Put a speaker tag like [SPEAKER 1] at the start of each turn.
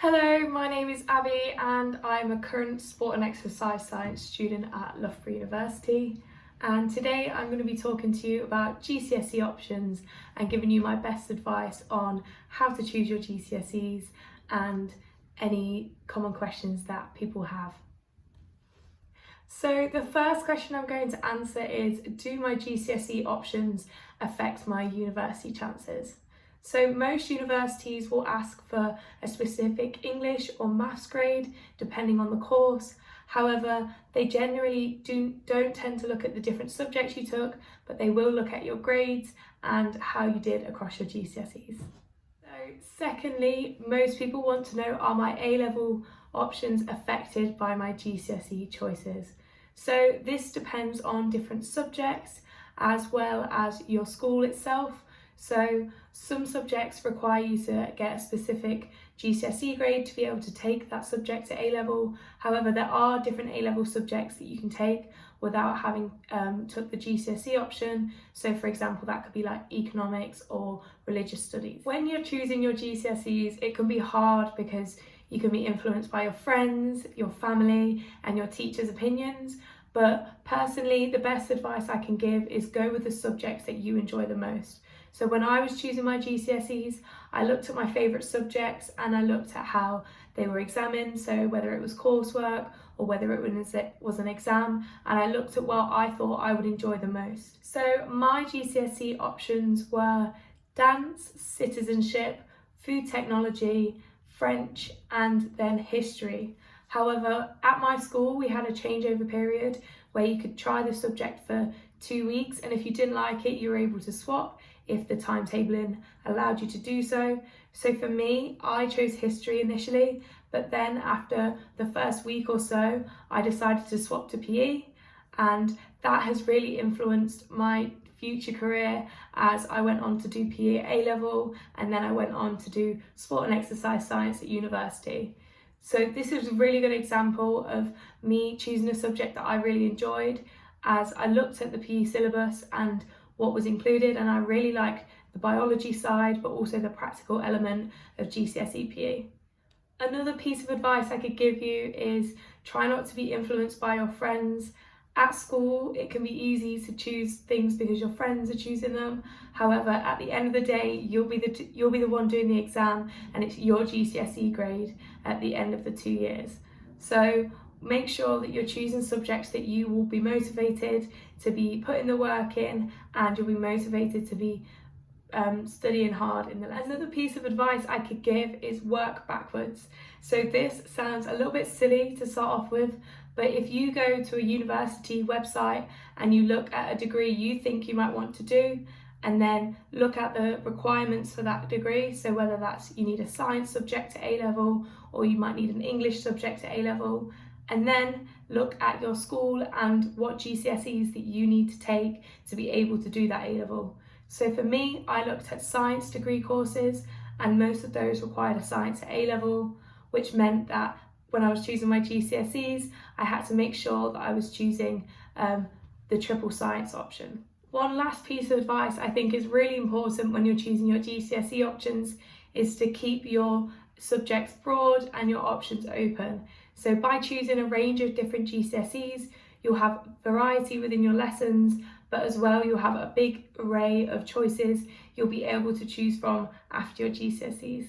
[SPEAKER 1] Hello, my name is Abby and I'm a current sport and exercise science student at Loughborough University, and today I'm going to be talking to you about GCSE options and giving you my best advice on how to choose your GCSEs and any common questions that people have. So the first question I'm going to answer is, do my GCSE options affect my university chances? So most universities will ask for a specific English or maths grade depending on the course. However, they generally don't tend to look at the different subjects you took, but they will look at your grades and how you did across your GCSEs. So secondly, most people want to know, are my A-level options affected by my GCSE choices? So this depends on different subjects as well as your school itself. So some subjects require you to get a specific GCSE grade to be able to take that subject to A-level. However, there are different A-level subjects that you can take without having took the GCSE option. So for example, that could be like economics or religious studies. When you're choosing your GCSEs, it can be hard because you can be influenced by your friends, your family, and your teachers' opinions. But personally, the best advice I can give is go with the subjects that you enjoy the most. So when I was choosing my GCSEs, I looked at my favourite subjects and I looked at how they were examined, so whether it was coursework or whether it was an exam, and I looked at what I thought I would enjoy the most. So my GCSE options were dance, citizenship, food technology, French, and then history. However, at my school we had a changeover period where you could try the subject for 2 weeks, and if you didn't like it, you were able to swap if the timetabling allowed you to do so. So for me, I chose history initially, but then after the first week or so, I decided to swap to PE, and that has really influenced my future career as I went on to do PE at A-level, and then I went on to do sport and exercise science at university. So this is a really good example of me choosing a subject that I really enjoyed, as I looked at the PE syllabus and what was included, and I really like the biology side but also the practical element of GCSE PE. Another piece of advice I could give you is try not to be influenced by your friends. At school, it can be easy to choose things because your friends are choosing them. However, at the end of the day, you'll be the one doing the exam, and it's your GCSE grade at the end of the 2 years. So make sure that you're choosing subjects that you will be motivated to be putting the work in, and you'll be motivated to be studying hard in the lesson. Another piece of advice I could give is work backwards. So this sounds a little bit silly to start off with, but if you go to a university website and you look at a degree you think you might want to do, and then look at the requirements for that degree, so whether that's you need a science subject at A-level or you might need an English subject at A-level, and then look at your school and what GCSEs that you need to take to be able to do that A-level. So for me, I looked at science degree courses, and most of those required a science at A-level, which meant that when I was choosing my GCSEs, I had to make sure that I was choosing the triple science option. One last piece of advice I think is really important when you're choosing your GCSE options is to keep your subjects broad and your options open. So by choosing a range of different GCSEs, you'll have variety within your lessons, but as well you'll have a big array of choices you'll be able to choose from after your GCSEs.